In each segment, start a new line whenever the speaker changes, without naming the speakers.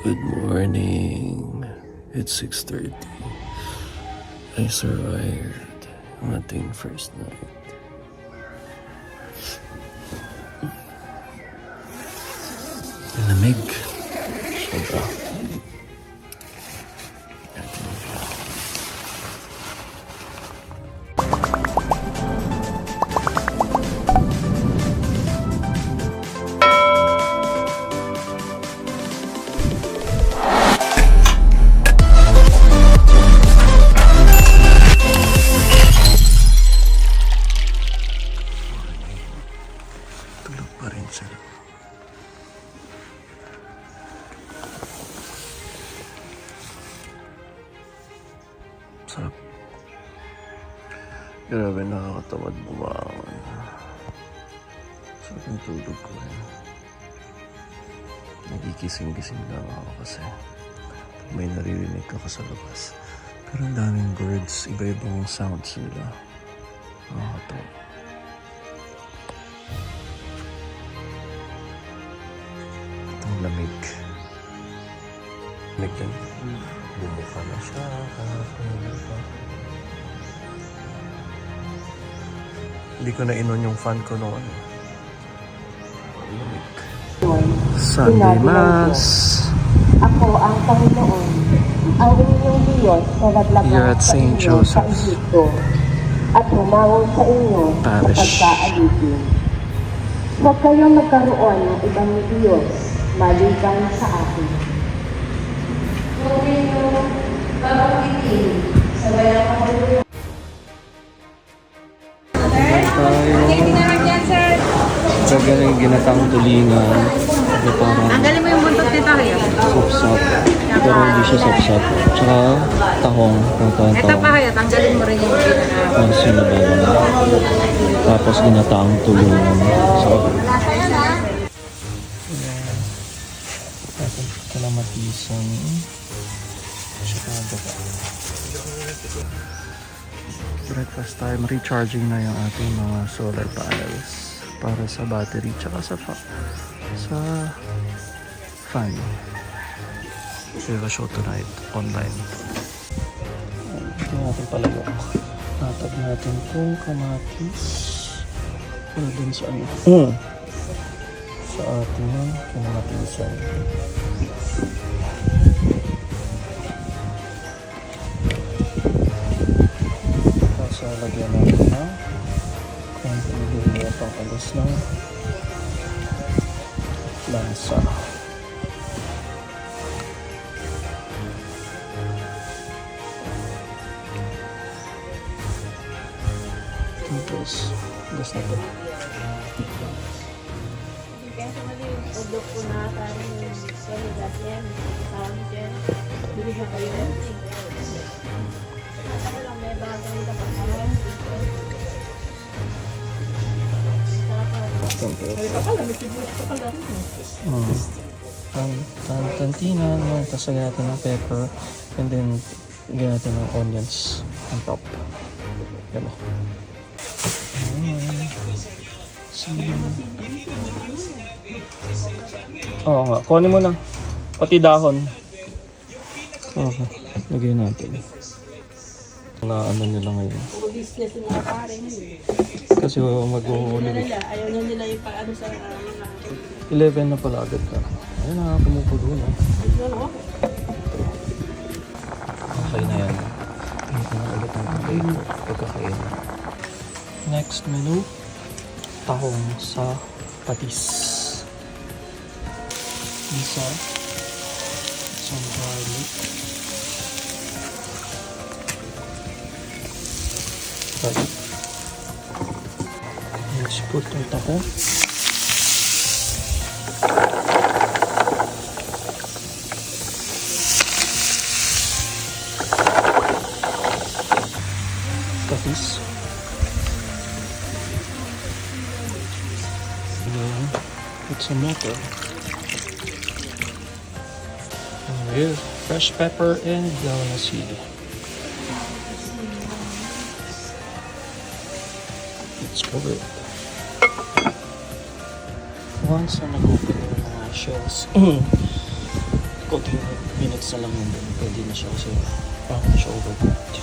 Good morning. It's 6:30. I survived ang ating first night. Ang lamig. Sobra. Tulog pa rin sila. Sarap. Grabe, nakakatamad bumangon. Sarap yung tulog ko eh. Nagkikising-gising lang ako kasi may naririnig ako sa labas. Pero ang daming birds, iba-ibang sounds nila. Nakakatawa. Ang lamig. Lamig din. Bumuka na siya. Hindi ko na inon yung fan ko noon. Lamig. Sunday Mass.
Ako ang Panginoon, ang inyong Diyos na
You're
naglabas
at
sa
St.
inyo
Joseph
sa Ehipto at humawon sa inyo sa
Parish.
pagkaalipin. Huwag kayong magkaroon ng ibang Diyos maliban sa akin. Huwag kayong babanggitin sa balang kapulutan.
Sabi na yung ginatang tulingan na parang
Tanggalin mo yung buntot nito kaya.
sop-sop. Pero hindi siya sop-sop. Tsaka tahong.
Ito pa kaya, tanggalin mo rin yung ginagawa.
Mas yung nabawa. Tapos ginataang tulungan. So, tapos kalamatisan. Tsaka baka. Breakfast time. Recharging na yung ating mga solar panels para sa battery tsaka sa fan. We have a show tonight online. Ito natin palayok. Natag natin itong kamatis. Para din sa ano? Sa ating kamatisan. Tapos lagyan natin na konting hiliya pang alis ng lansa. Tapos, gas na ito.
Udok ko na tayo yung solidas yan. Tawag dyan. Bili ka kayo. Ako lang may bagay na pagkakas.
Tantinan, tapos lagyan natin ng pepper, and then lagyan natin ng onions on top. Yan o. Oo nga, kunin mo na. Pati dahon. Okay, lagyan natin. Wala ano nila ngayon.
Business yung mga pare.
Kasi mag-uulit.
Ayaw na nila yung paano sa mga
11 na pala agad ka. Ayun na, pumupulo na. Okay na yan. Ito na ulit ang pagkakain. Next menu, tahong sa patis. Isa, some garlic. Garlic. Let's put ang tahong. Patis. Then put some water. With fresh pepper and galanas seed. Let's cover it. Once na nag-open yung mga shells, konting minutes na lang yun. Pwede na siya kasi parang na siya overcooked.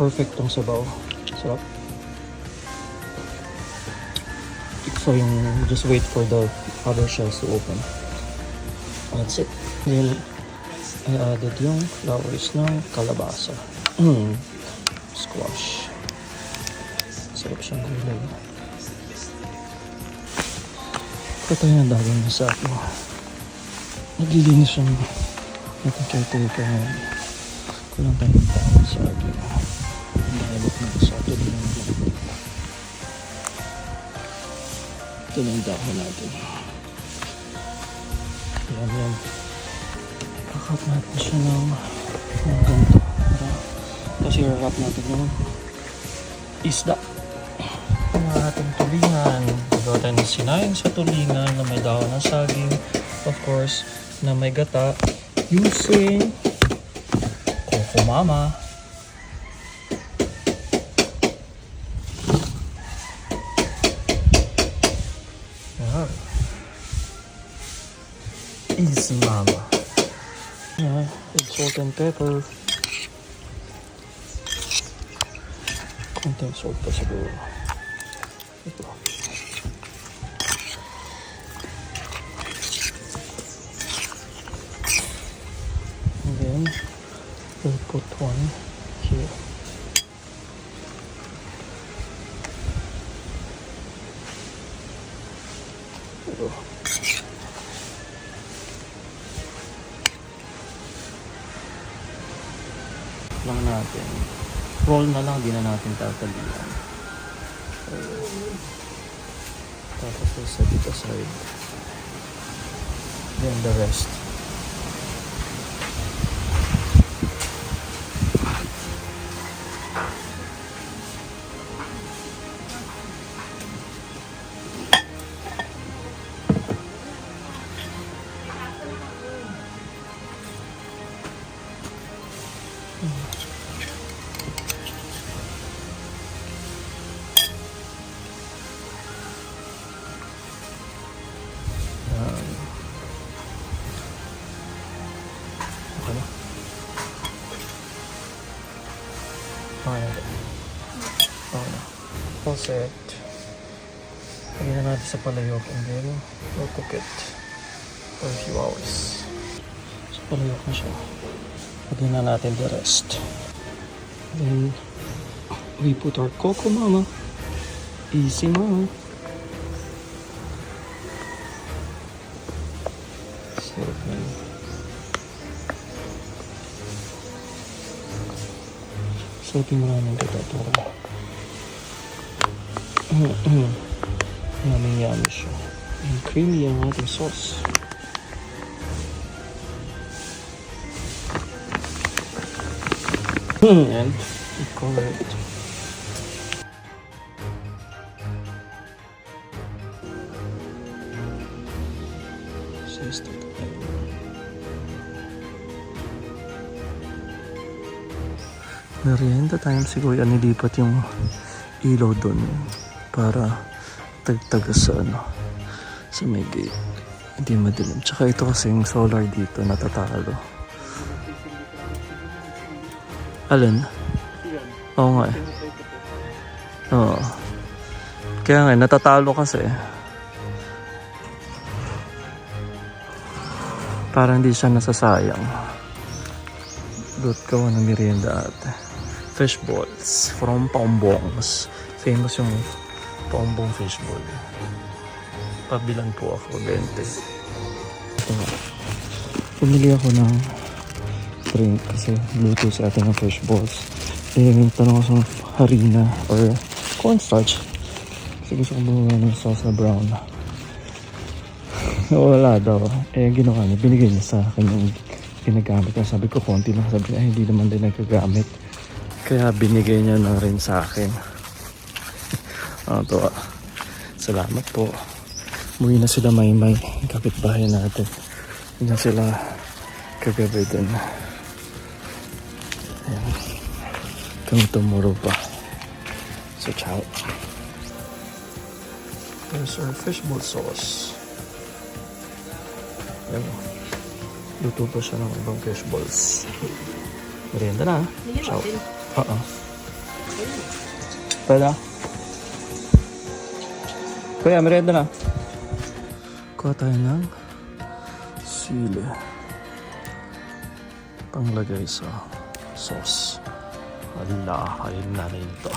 Perfect tong sabaw. Sarap. So yung just wait for the other shells to open. That's it. Then I added yung flowers ng kalabasa. Squash. Sarap siyang gulay. Ito yung dagang na sa akin. Naglilinis siya ng caretaker ngayon. Kulang tayo ng tao sa akin. Nahalap na sa akin ng ito na yung dahon natin. Yan. Kakat natin siya ng ganito. Kasi i-wrap natin yung isda. Ang ating tulingan. Gawa tayo ng sinaing sa tulingan na may dahon ng saging. Of course, na may gata. Using Coco Mama. Easy Mama. Yeah, with salt and pepper. Konting salt pa siguro. Ito. And then, we'll put one here. Ito. Lang natin. Roll na lang, di na natin tatalian. Tapos we'll set it aside. Then the rest. Okay na. Okay na. All set. Lagyan na natin sa palayok and then we'll cook it for a few hours. So palayok na siya. Lagyan na natin the rest. Then we put our Coco Mama. Easy Mama. Sarap na yun. Sarapin mo namin ito para yummy siya. And creamy ang ating sauce. And we cover it. Merienda time si Kuya nilipat yung ilaw doon para tagtaga sa sa may gate. Hindi madilim. Tsaka ito kasi yung solar dito natatalo. Alin? Oo nga eh. Oo. Kaya nga natatalo kasi. Parang hindi siya nasasayang. Dot gawa ng merienda ate. Fish balls from Paumbongs. Famous yung Paumbong fishball. Pabilan po ako, 20. Ito nga. Pumili ako ng drink kasi luto sa atin ng fish balls. Tanong ko sa harina or cornstarch. Kasi gusto ko bumili ng sauce na brown. Wala daw. Ginawa niya. Binigay niya sa akin yung ginagamit. Sabi ko konti lang. Sabi niya hindi naman din nagagamit. Kaya binigay niya na rin sa akin. Ito. Salamat po. Muwi na sila Maymay. Kapitbahay natin. Hindi na sila kagabi din. Ayan. Kung tomorrow pa. So, ciao. There's our fishbowl sauce. Ayan. Luto pa siya ng ibang fish balls. Merienda na. Ciao. Oo. Pwede na. Kuya, merienda na. Kuha tayo ng sili. Panglagay sa sauce. Hala, ayun na rin ito.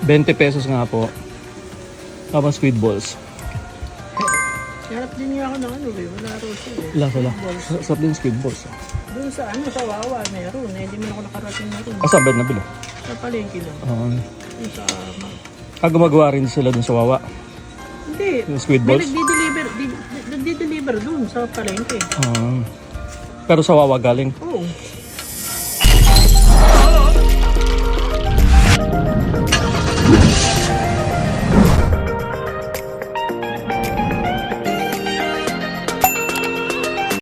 20 pesos nga po. Habang squid balls.
Harap din niya ako ng ano eh. Wala rin siya eh.
Wala. Sarap din squid balls.
Doon sa ano, sa Wawa, meron eh. Hindi mo ako nakarating na rin.
Saan ba nabili?
Sa palengke lang. Yung sa...
Gumagawa rin sila dun sa Wawa.
Hindi.
Yung squid
May
balls?
nagdi-deliver doon sa palengke.
Pero sa Wawa galing.
Oo.